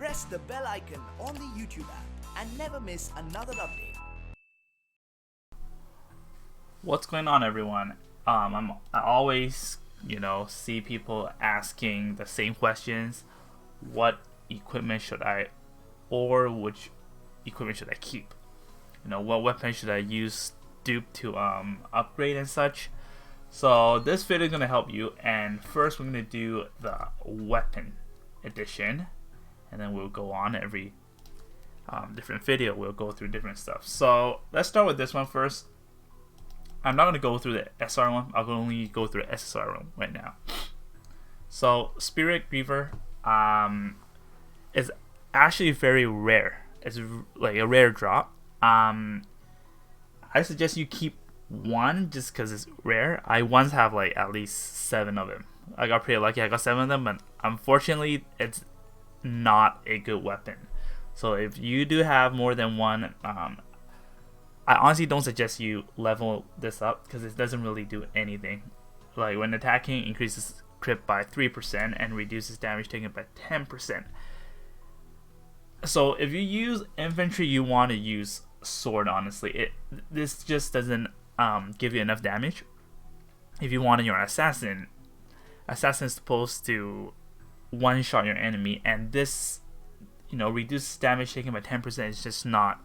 press the bell icon on the YouTube app and never miss another update. What's going on, everyone? I always, see people asking the same questions. What equipment should I, or which equipment should I keep? What weapon should I use dupe to upgrade and such? So this video is gonna help you. And first, we're gonna do the weapon edition, and then we'll go on every different video. We'll go through different stuff. So let's start with this one first. I'm not going to go through the SR one. I'll only go through the SSR one right now. So Spirit Griever is actually very rare. It's like a rare drop. I suggest you keep one just because it's rare. I once have like at least 7 of them. I got pretty lucky. I got 7 of them, but unfortunately it's not a good weapon. So if you do have more than one, I honestly don't suggest you level this up because it doesn't really do anything. Like when attacking, increases crit by 3% and reduces damage taken by 10%. So if you use infantry, you want to use sword. Honestly, this just doesn't give you enough damage. If you want your assassin is supposed to one-shot your enemy, and this reduces damage taken by 10% is just not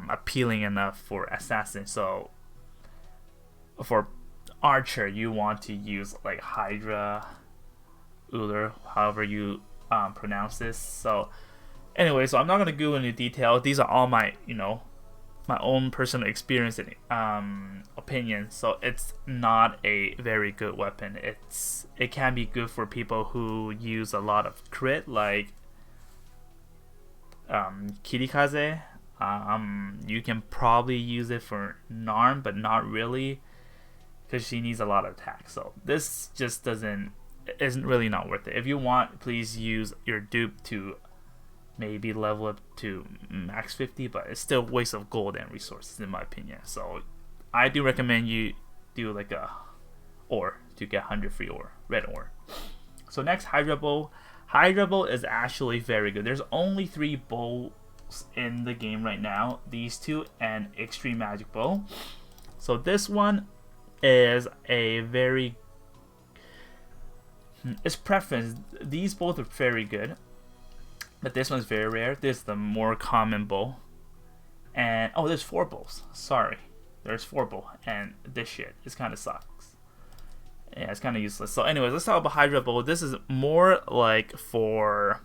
appealing enough for assassin. So for archer, you want to use like Hydra, Uller, however you pronounce this. So anyway, so I'm not gonna go into detail. These are all my my own personal experience and opinion. So it's not a very good weapon. It can be good for people who use a lot of crit, like Kirikaze. You can probably use it for Narm, but not really, because she needs a lot of attack. So this just isn't really not worth it. If you want, please use your dupe to maybe level up to max 50, but it's still a waste of gold and resources in my opinion. So I do recommend you do like a ore to get 100 free ore, red ore. So next, Hydra Bow. Hydra Bow is actually very good. There's only 3 bows in the game right now, these 2 and Extreme Magic Bow. So this one is a very, it's preference. These both are very good, but this one's very rare. This is the more common bow. And oh, there's 4 bows. Sorry, there's 4 bow, and this shit is kind of sucks. Yeah, it's kind of useless. So anyways, let's talk about Hydra Bow. This is more like for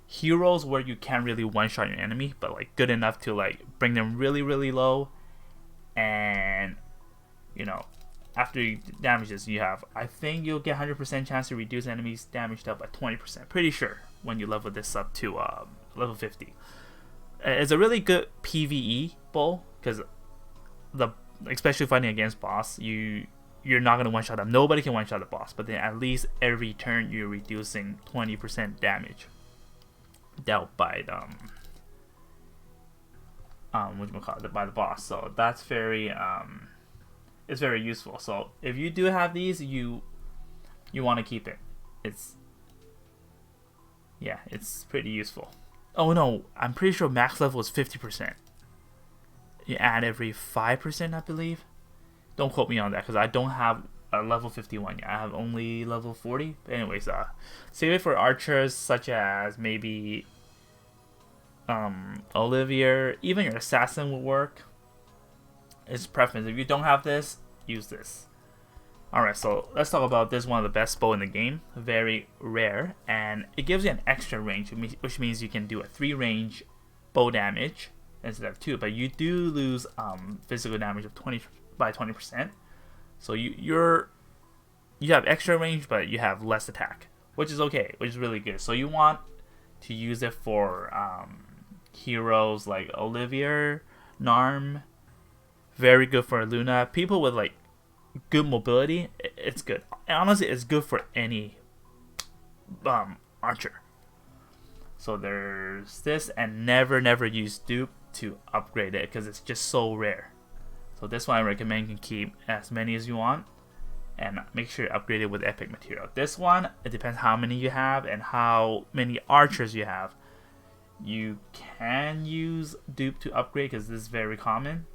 heroes where you can't really one-shot your enemy, but like good enough to like bring them really low, and after you damage this, you have, I think you'll get 100% chance to reduce enemies damage dealt by 20%. Pretty sure when you level this up to level 50. It's a really good PvE bow because especially fighting against boss, you're not gonna one-shot them. Nobody can one-shot a boss, but then at least every turn you're reducing 20% damage dealt by by the boss. So that's very it's very useful. So if you do have these, you want to keep it. It's pretty useful. Oh no, I'm pretty sure max level is 50%. You add every 5%, I believe. Don't quote me on that because I don't have a level 51 yet. I have only level 40. But anyways, save it for archers such as maybe Olivier. Even your assassin will work. It's preference. If you don't have this, use this. Alright, so let's talk about this. One of the best bow in the game. Very rare, and it gives you an extra range, which means you can do a 3 range bow damage instead of 2, but you do lose physical damage of 20%. So you have extra range, but you have less attack, which is okay, which is really good. So you want to use it for heroes like Olivier, Narm. Very good for Luna. People with like good mobility, it's good. And honestly, it's good for any archer. So there's this, and never use dupe to upgrade it because it's just so rare. So this one I recommend you can keep as many as you want. and make sure you upgrade it with epic material. This one, it depends how many you have and how many archers you have. You can use dupe to upgrade because this is very common,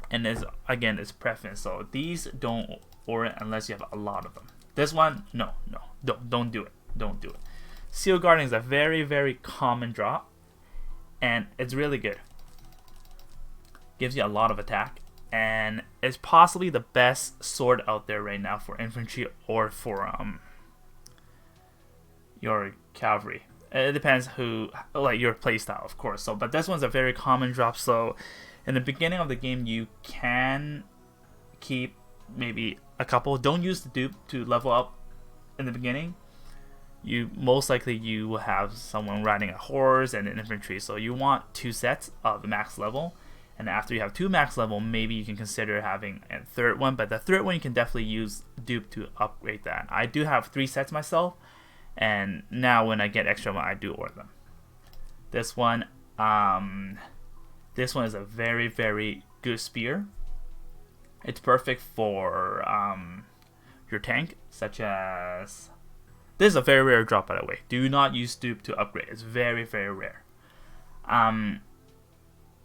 and again it's preference, so these don't warrant unless you have a lot of them. This one, no, don't do it. Seal Guardian is a very common drop, and it's really good. Gives you a lot of attack, and it's possibly the best sword out there right now for infantry or for your cavalry. It depends like your playstyle, of course. So, but this one's a very common drop. So, in the beginning of the game, you can keep maybe a couple. Don't use the dupe to level up in the beginning. Most likely you will have someone riding a horse and an infantry. So you want 2 sets of the max level. And after you have 2 max level, maybe you can consider having a third one. But the third one, you can definitely use dupe to upgrade that. I do have 3 sets myself, and now when I get extra one, I do order them. This one is a very good spear. It's perfect for your tank, such as... This is a very rare drop, by the way. Do not use dupe to upgrade. It's very rare.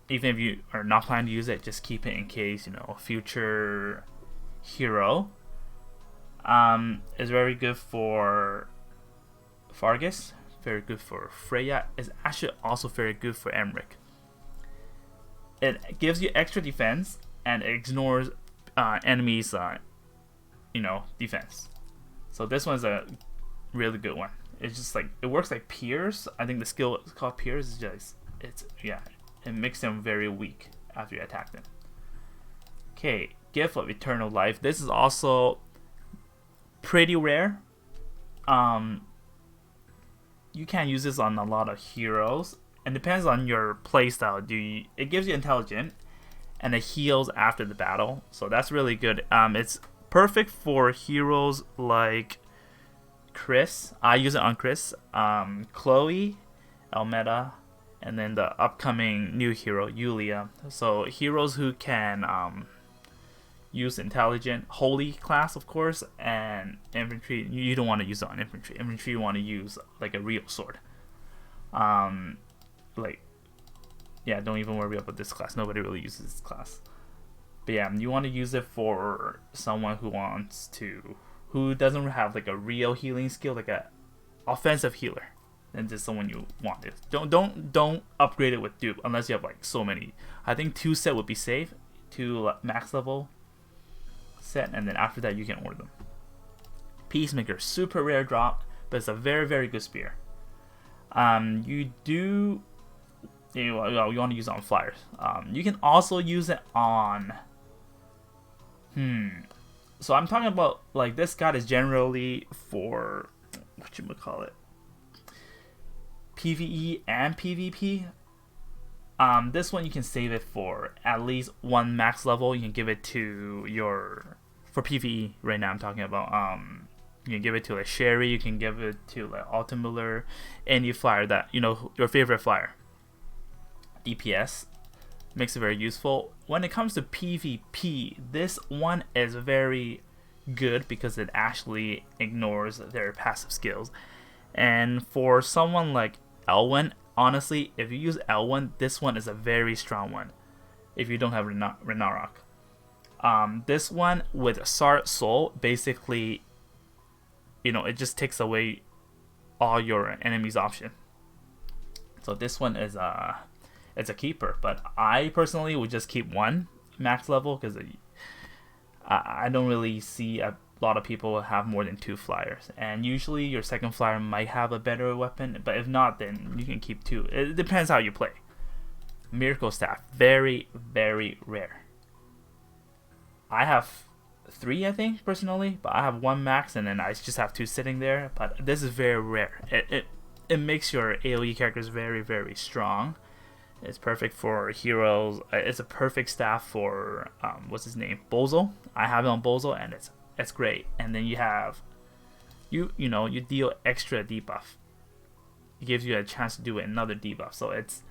Even if you are not planning to use it, just keep it in case, future hero. Is very good for Fargus, very good for Freya. Is actually also very good for Emmerich. It gives you extra defense and it ignores enemies, defense. So this one's a really good one. It's just like, it works like Pierce. I think the skill is called Pierce. It makes them very weak after you attack them. Okay, Gift of Eternal Life. This is also pretty rare. You can't use this on a lot of heroes. It depends on your playstyle. It gives you intelligent, and it heals after the battle. So that's really good. It's perfect for heroes like Chris. I use it on Chris, Chloe, Almeda, and then the upcoming new hero, Yulia. So heroes who can use intelligent, holy class, of course, and infantry. You don't want to use it on infantry. Infantry you want to use like a real sword. Don't even worry about this class. Nobody really uses this class. But yeah, you want to use it for someone who doesn't have like a real healing skill, like a offensive healer. And just someone you want it. Don't upgrade it with dupe unless you have like so many. I think 2 set would be safe, 2 max level set, and then after that you can order them. Peacemaker, super rare drop, but it's a very good spear. You want to use it on flyers. You can also use it on so I'm talking about, like, this guide is generally for whatchamacallit, PvE and PvP. This one you can save it for at least 1 max level. You can give it to for PvE right now I'm talking about. You can give it to like Sherry, you can give it to like Altamiller, any flyer that your favorite flyer. DPS makes it very useful. When it comes to PvP, this one is very good because it actually ignores their passive skills. And for someone like Elwyn, honestly, if you use Elwyn, this one is a very strong one. If you don't have Renarok, this one with Sart Soul, basically, it just takes away all your enemies' option. So this one is it's a keeper, but I personally would just keep 1 max level because I don't really see a lot of people have more than 2 flyers, and usually your second flyer might have a better weapon, but if not, then you can keep 2. It depends how you play. Miracle Staff, very rare. I have 3, I think, personally, but I have 1 max, and then I just have 2 sitting there. But this is very rare. It makes your AoE characters very strong. It's perfect for heroes. It's a perfect staff for what's his name, Bozo. I have it on Bozo, and it's great. And then you have you deal extra debuff. It gives you a chance to do another debuff. So it's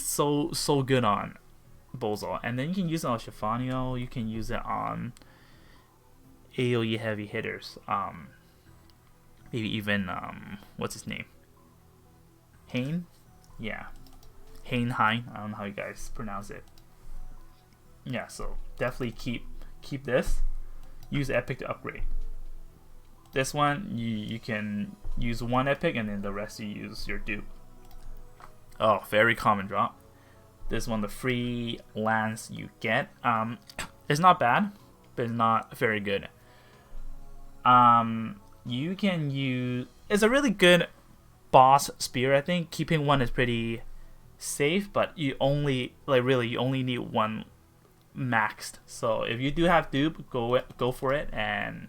so good on Bozo. And then you can use it on Stefanio. You can use it on AoE heavy hitters. Maybe even what's his name? Hane? Yeah. Hane. I don't know how you guys pronounce it. Yeah, so definitely keep this. Use epic to upgrade. This one you can use one epic and then the rest you use your dupe. Oh, very common drop. This one, the free lance you get, it's not bad, but it's not very good. You can use, it's a really good boss spear. I think keeping one is pretty safe, but you only you only need one maxed. So if you do have dupe, go for it and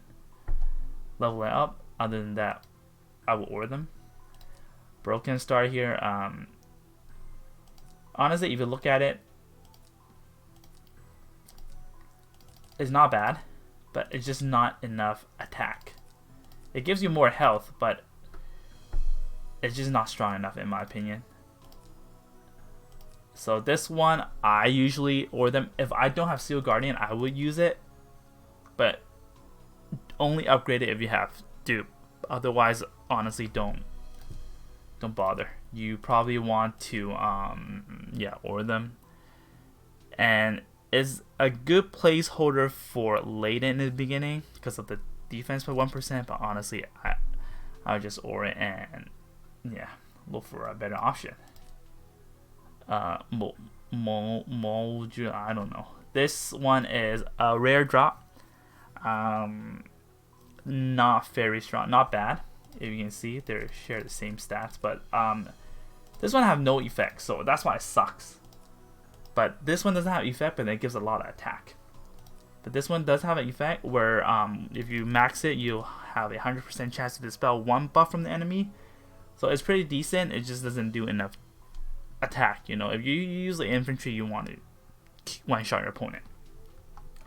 level it up. Other than that, I will order them. Broken Star here. Honestly, if you look at it, it's not bad, but it's just not enough attack. It gives you more health, but it's just not strong enough in my opinion. So this one, I usually order them. If I don't have Seal Guardian, I would use it, but only upgrade it if you have dupe. Otherwise, honestly, don't bother. You probably want to order them, and is a good placeholder for late in the beginning because of the defense by 1%. But honestly, I would just order it and look for a better option. I don't know. This one is a rare drop. Not very strong, not bad. If you can see, they share the same stats, but this one have no effect, so that's why it sucks. But this one doesn't have effect, but it gives a lot of attack. But this one does have an effect where if you max it, you'll have a 100% chance to dispel one buff from the enemy. So it's pretty decent. It just doesn't do enough attack. You know, if you use the infantry, you want to one-shot your opponent.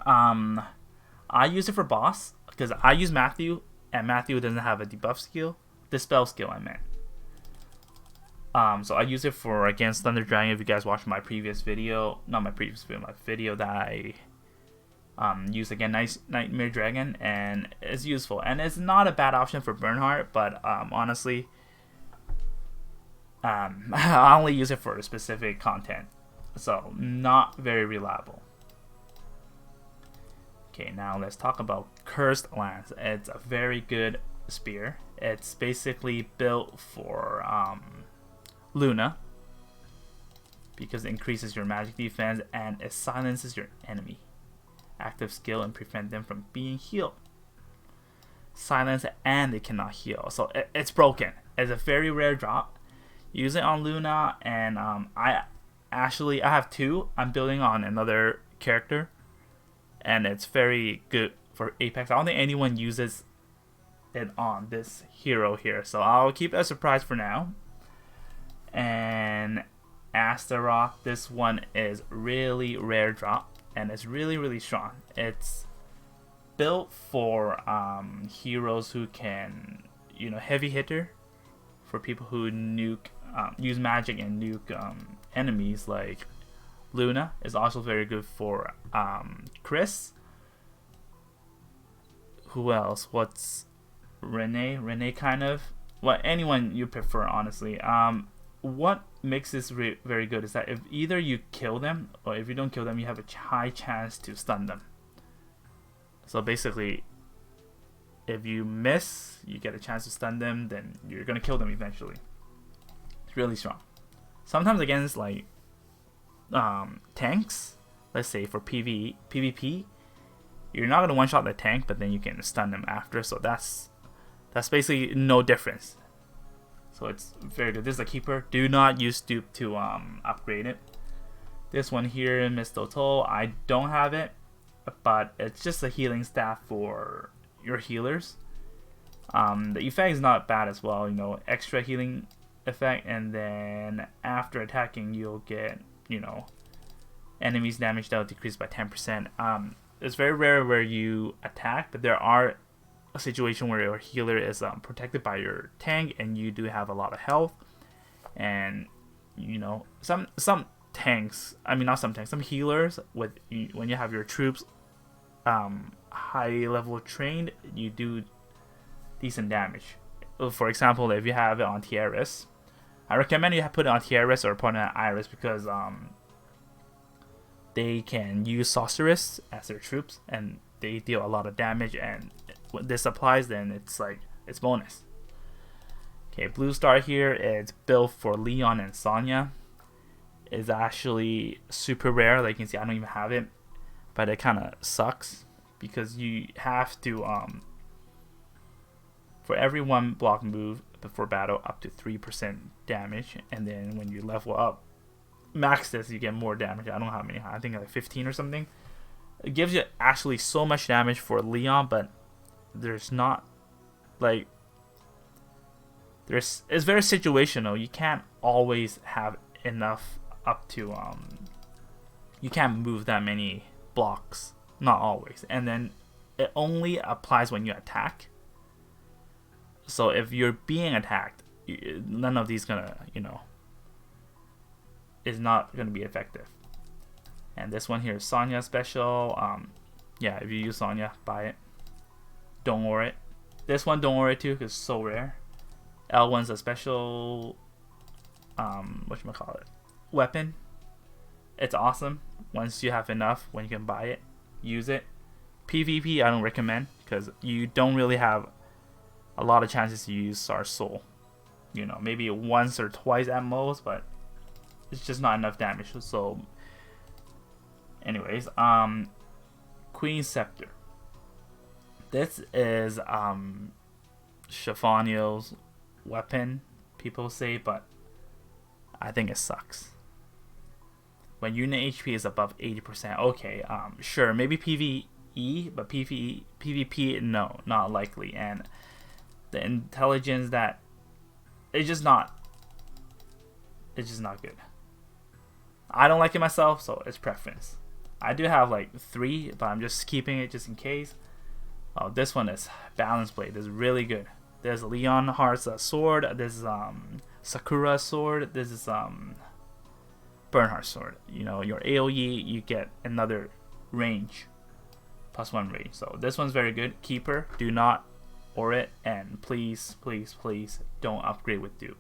I use it for boss because I use Matthew, and Matthew doesn't have a debuff skill, dispel skill I meant. So I use it for against Thunder Dragon. If you guys watched my previous video, not my previous video, my video that I used against Nightmare Dragon, and it's useful. And it's not a bad option for Bernhardt, but honestly, I only use it for specific content, so not very reliable. Okay, now let's talk about Cursed Lance. It's a very good spear. It's basically built for Luna because it increases your magic defense and it silences your enemy active skill and prevent them from being healed. Silence and they cannot heal, so it's broken. It's a very rare drop. Use it on Luna, and I have two. I'm building on another character, and it's very good for Apex. I don't think anyone uses it on this hero here, so I'll keep it a surprise for now. And Astaroth, this one is really rare drop, and it's really strong. It's built for heroes who can, heavy hitter, for people who nuke, use magic and nuke enemies. Like Luna is also very good for Chris. Who else? What's Renee kind of? Well, anyone you prefer, honestly. What makes this very good is that if either you kill them or if you don't kill them, you have a high chance to stun them. So basically, if you miss, you get a chance to stun them, then you're gonna kill them eventually. It's really strong. Sometimes against like tanks, let's say for PvP, you're not gonna one-shot the tank, but then you can stun them after. So that's basically no difference. So it's very good. This is a keeper. Do not use dupe to upgrade it. This one here, Mistletoe, I don't have it, but it's just a healing staff for your healers. The effect is not bad as well, extra healing effect, and then after attacking you'll get, enemies damage that will decrease by 10%. It's very rare where you attack, but there are a situation where your healer is protected by your tank and you do have a lot of health, and some tanks, some healers, when you have your troops high level trained, you do decent damage. For example, if you have it on Tiaris, I recommend you put it on Tiaris or put it on Iris because they can use sorceress as their troops and they deal a lot of damage, and when this applies, then it's bonus. Okay, blue star here is built for Leon and Sonya. Is actually super rare. Like you can see, I don't even have it, but it kind of sucks because you have to for every 1 block move before battle up to 3% damage, and then when you level up max this, you get more damage. I don't know how many. I think like 15 or something. It gives you actually so much damage for Leon, but there's not like it's very situational. You can't always have enough up to you can't move that many blocks, not always, and then it only applies when you attack. So if you're being attacked, none of these gonna is not gonna be effective. And this one here is Sonya special. Yeah, if you use Sonya, buy it. Don't worry it. This one don't worry too, because it's so rare. L1's a special whatchamacallit, weapon. It's awesome once you have enough, when you can buy it, use it. PvP I don't recommend because you don't really have a lot of chances to use our soul. Maybe once or twice at most, but it's just not enough damage. So anyways, Queen Scepter. This is Chiffonio's weapon, people say, but I think it sucks. When unit HP is above 80%, okay, sure, maybe PvE, but PvP, no, not likely. And the intelligence that it's just not good. I don't like it myself, so it's preference. I do have like 3, but I'm just keeping it just in case. Oh, this one is Balance Blade. This is really good. There's Leon Heart's sword. This is Sakura's sword. This is Bernhardt's sword. Your AoE, you get another range, +1 range. So this one's very good. Keeper, do not or it, and please, please, please don't upgrade with dupe.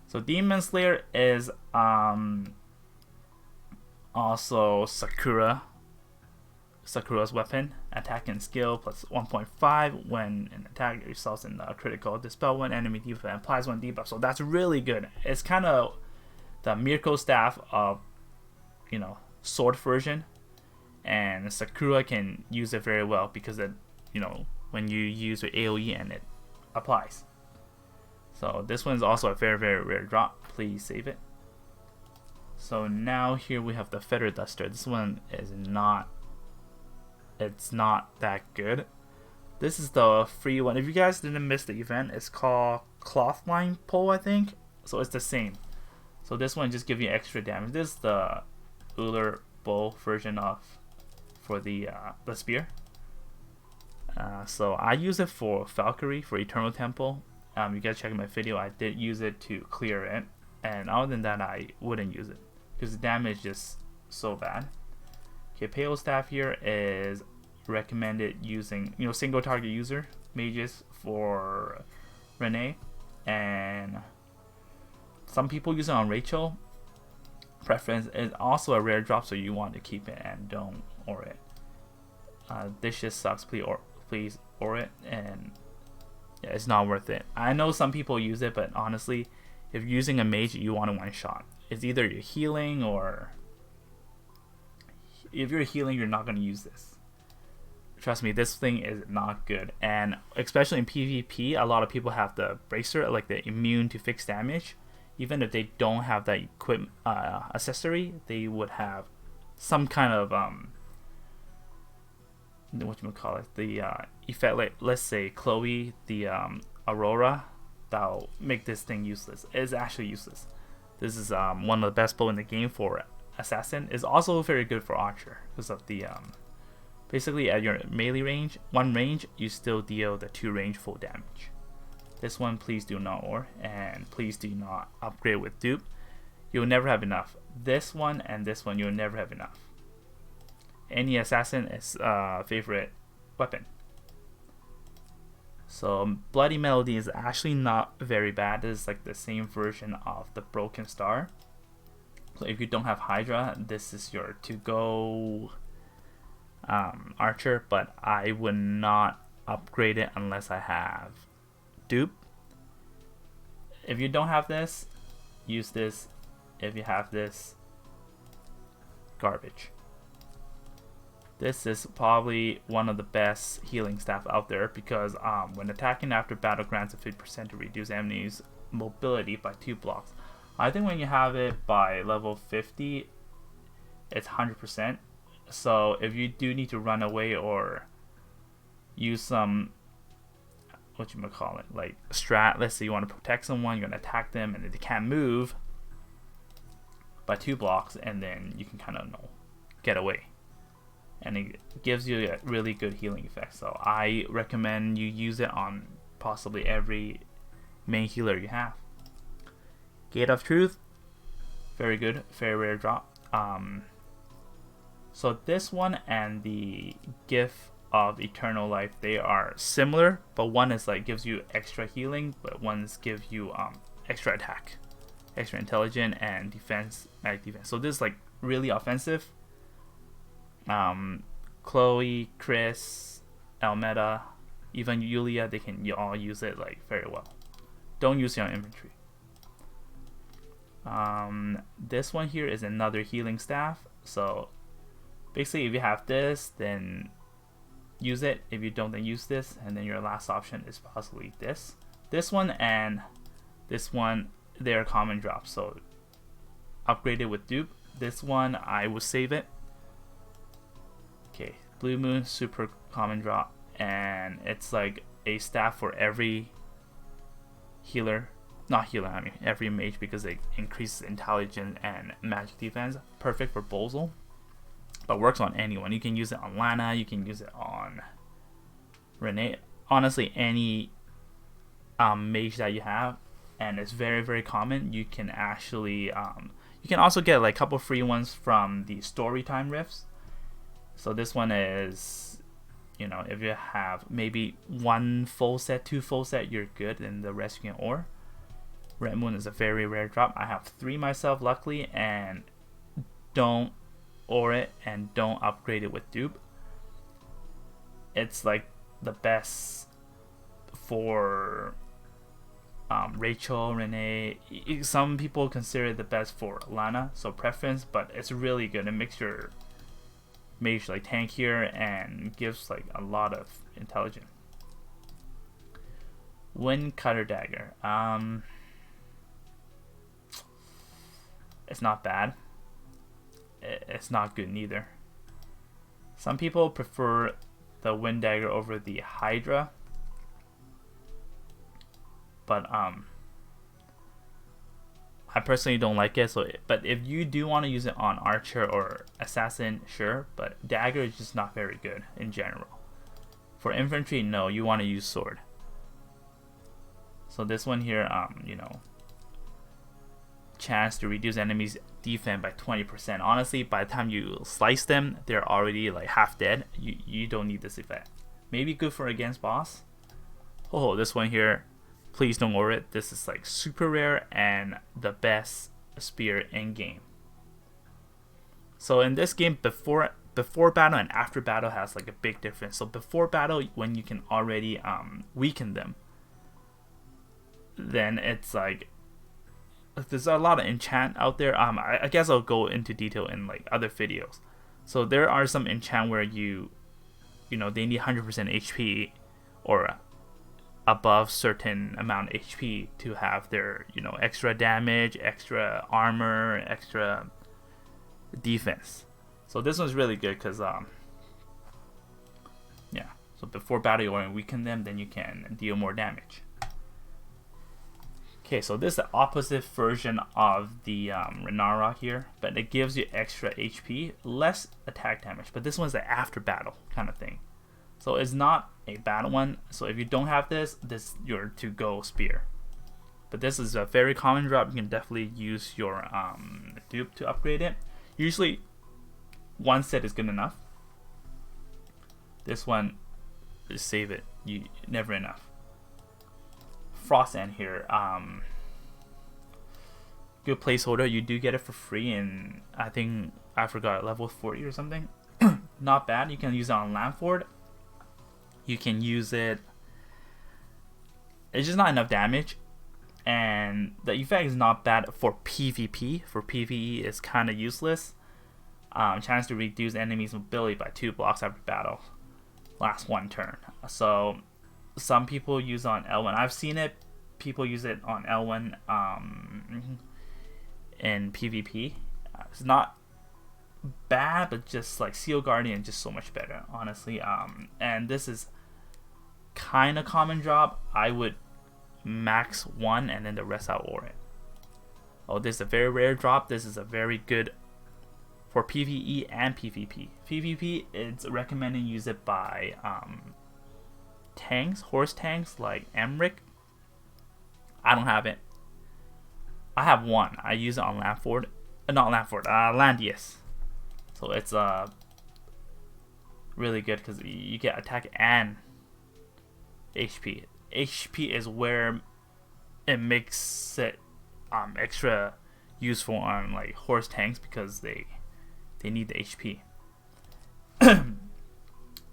So Demon Slayer is also Sakura's weapon. Attack and skill +1.5 when an attack results in a critical. Dispel one enemy debuff and applies 1 debuff. So that's really good. It's kind of the Mirko staff of sword version, and Sakura can use it very well because it when you use your AoE and it applies. So this one's also a very, very rare drop. Please save it. So now here we have the Feather Duster. This one is not that good. This is the free one. If you guys didn't miss the event, it's called Clothline Pole, I think. So it's the same. So this one just gives you extra damage. This is the Uller Bow version for the spear. So I use it for Valkyrie, for Eternal Temple. You guys check my video. I did use it to clear it, and other than that, I wouldn't use it because the damage is just so bad. Okay, Pale Staff here is recommended using single target user mages for Renee, and some people use it on Rachel. Preference is also a rare drop, so you want to keep it and don't or it. This just sucks. Please or it, and yeah, it's not worth it. I know some people use it, but honestly, if you're using a mage, you want a one shot. It's either you're healing, or if you're healing, you're not going to use this. Trust me, this thing is not good, and especially in PvP, a lot of people have the bracer, like the immune to fixed damage. Even if they don't have that accessory, they would have some kind of the effect, like let's say Chloe, the Aurora, that'll make this thing useless. It's actually useless. This is one of the best bow in the game for assassin. Is also very good for archer because of the basically at your melee range, 1 range, you still deal the 2 range full damage. This one, please do not or, and please do not upgrade with dupe. You'll never have enough. This one and this one, you'll never have enough. any assassin is favorite weapon. So Bloody Melody is actually not very bad. This is like the same version of the Broken Star. So if you don't have Hydra, this is your to-go archer, but I would not upgrade it unless I have dupe. If you don't have this, use this. If you have this, garbage. This is probably one of the best healing staff out there because when attacking after battle grants a 50% to reduce enemies' mobility by 2 blocks. I think when you have it by level 50, it's 100%. So if you do need to run away or use some, like strat, let's say you want to protect someone, you're going to attack them and they can't move by 2 blocks, and then you can kind of get away. And it gives you a really good healing effect. So I recommend you use it on possibly every main healer you have. Gate of Truth, very good, very rare drop. So this one and the Gift of Eternal Life, they are similar, but one is like gives you extra healing, but one's gives you extra attack, extra intelligence, and defense, magic defense. So this is like really offensive. Chloe, Chris, Almeda, even Yulia, they can all use it like very well. Don't use it on infantry. This one here is another healing staff. So basically, if you have this, then use it. If you don't, then use this, and then your last option is possibly this. This one and this one, they are common drops. So upgrade it with dupe. This one, I would save it. Okay, Blue Moon, super common drop, and it's like a staff for every healer, not healer, I mean every mage, because it increases intelligence and magic defense. Perfect for Bozel, but works on anyone. You can use it on Lana, you can use it on Renee, honestly any mage that you have, and it's very, very common. You can actually you can also get like a couple free ones from the Storytime Rifts. So this one is, if you have maybe 1 full set, 2 full set, you're good, and the rest you can ore. Red Moon is a very rare drop. I have 3 myself, luckily, and don't ore it and don't upgrade it with dupe. It's like the best for Rachel, Renee. Some people consider it the best for Lana, so preference, but it's really good. It makes your mage like tankier and gives like a lot of intelligence. Wind Cutter Dagger. It's not bad. It's not good neither. Some people prefer the Wind Dagger over the Hydra, but I personally don't like it. But if you do want to use it on archer or assassin, sure. But dagger is just not very good in general. For infantry, no, you want to use sword. So this one here, chance to reduce enemies' defense by 20%. Honestly, by the time you slice them, they're already like half dead. You don't need this effect. Maybe good for against boss. Oh, this one here, please don't ore it. This is like super rare and the best spear in game. So in this game, before battle and after battle has like a big difference. So before battle, when you can already weaken them, then it's like there's a lot of enchant out there. I guess I'll go into detail in like other videos. So there are some enchant where they need 100% HP or above certain amount of HP to have their extra damage, extra armor, extra defense. So this one's really good because so before battle you want to weaken them, then you can deal more damage. Okay, so this is the opposite version of the Renara here, but it gives you extra HP, less attack damage, but this one's the after battle kind of thing. So it's not a battle one. So if you don't have this your to-go spear. But this is a very common drop. You can definitely use your dupe to upgrade it. Usually 1 set is good enough. This one, just save it. You never enough. Frost End here. Good placeholder. You do get it for free, and I think I forgot level 40 or something. Not bad. You can use it on Landford. You can use it. It's just not enough damage, and the effect is not bad for PvP. For PvE, it's kind of useless. Chance to reduce enemies' mobility by 2 blocks after battle. Last 1 turn. So some people use it on L1. I've seen it. People use it on L1 in PvP. It's not bad, but just like Seal Guardian, just so much better, honestly. And this is kind of common drop. I would max 1 and then the rest I'll ore it. Oh, this is a very rare drop. This is a very good for PvE and PvP. PvP, it's recommended use it by tanks, horse tanks like Emric. I don't have it. I have 1. I use it on Landford. Not Landford, Landius. So it's really good because you get attack and HP. HP is where it makes it extra useful on like horse tanks because they need the HP.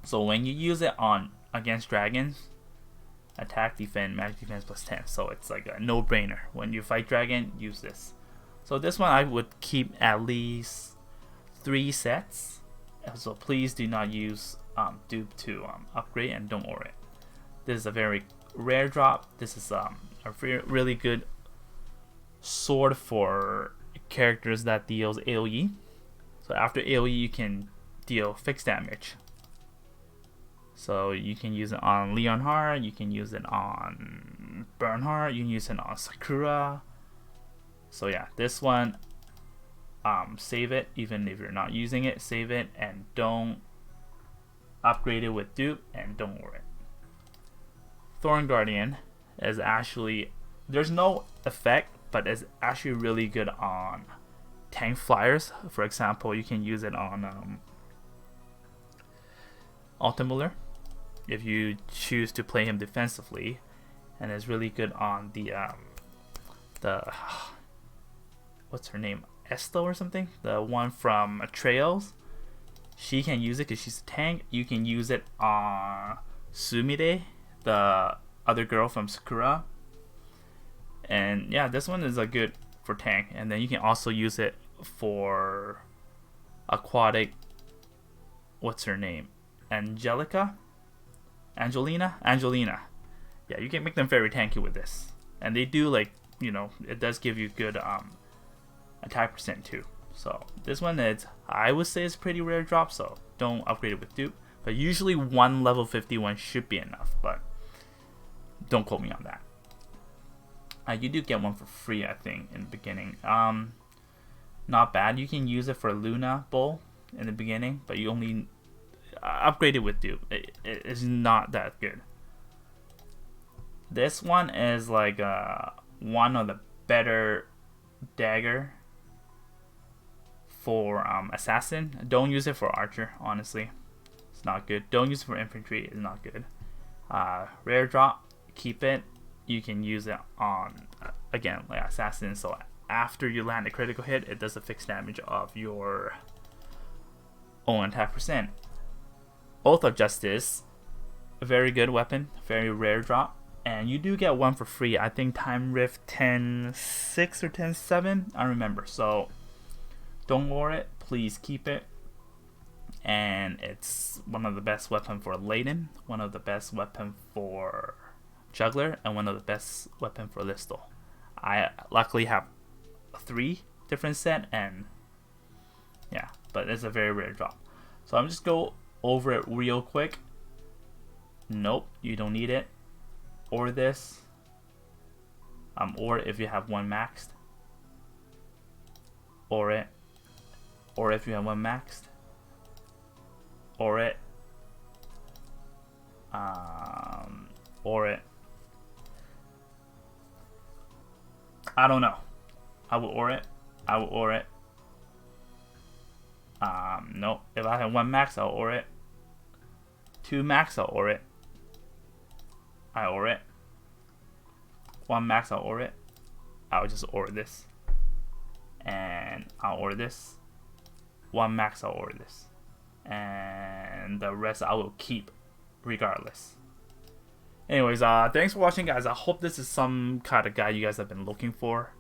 So when you use it on against dragons, attack, defend, magic defense plus 10. So it's like a no-brainer. When you fight dragon, use this. So this one I would keep at least 3 sets. So please do not use dupe to upgrade, and don't ore it. This is a very rare drop. This is a really good sword for characters that deals AoE. So after AoE you can deal fixed damage. So you can use it on Leonhardt, you can use it on Bernhardt, you can use it on Sakura. So yeah, this one, save it. Even if you're not using it, save it and don't upgrade it with dupe, and don't ore it. Thorn Guardian is actually, there's no effect, but it's actually really good on tank flyers. For example, you can use it on Altamiller if you choose to play him defensively, and it's really good on the what's her name, Esto or something, the one from Trails. She can use it because she's a tank. You can use it on Sumire, the other girl from Sakura. And yeah, this one is a good for tank. And then you can also use it for aquatic, what's her name, Angelina. Yeah, you can make them very tanky with this, and they do, like, you know, it does give you good attack percent too. So this one is, I would say, is pretty rare drop, so don't upgrade it with dupe. But usually 1 level 51 should be enough, but don't quote me on that. You do get 1 for free, I think, in the beginning. Not bad. You can use it for Luna Bowl in the beginning, but you only upgrade it with dupe. It is not that good. This one is like one of the better dagger for assassin. Don't use it for archer, honestly. It's not good. Don't use it for infantry. It's not good. Rare drop. Keep it. You can use it on again, like assassin. So after you land a critical hit, it does a fixed damage of your own attack percent. Oath of Justice, a very good weapon, very rare drop, and you do get 1 for free. I think Time Rift 10.6 or 10.7, I remember. So don't ore it, please keep it. And it's one of the best weapon for Layden, one of the best weapon for Juggler, and one of the best weapon for Listel. I luckily have 3 different set, and yeah, but it's a very rare drop. So I'm just go over it real quick. Nope, you don't need it. Or this. Or if you have 1 maxed. Or it. Or if you have 1 maxed. Or it. Or it. I don't know. I will ore it. I will ore it. Nope. If I have 1 max, I'll ore it. 2 max, I'll ore it. I ore it. 1 max, I'll ore it. I'll just ore this. And I'll ore this. 1 max, I'll ore this. And the rest I will keep regardless. Anyways, thanks for watching, guys. I hope this is some kind of guide you guys have been looking for.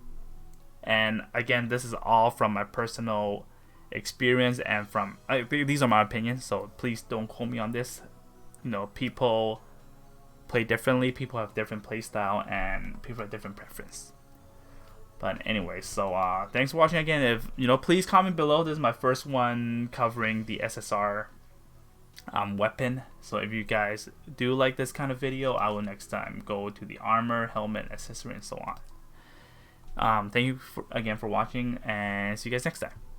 And again, this is all from my personal experience and from these are my opinions, so please don't quote me on this. You know, people play differently, people have different play style, and people have different preference. But anyway, so thanks for watching again. If you know, please comment below. This is my first one covering the SSR weapon. So if you guys do like this kind of video, I will next time go to the armor, helmet, accessory, and so on. Thank you again for watching, and see you guys next time.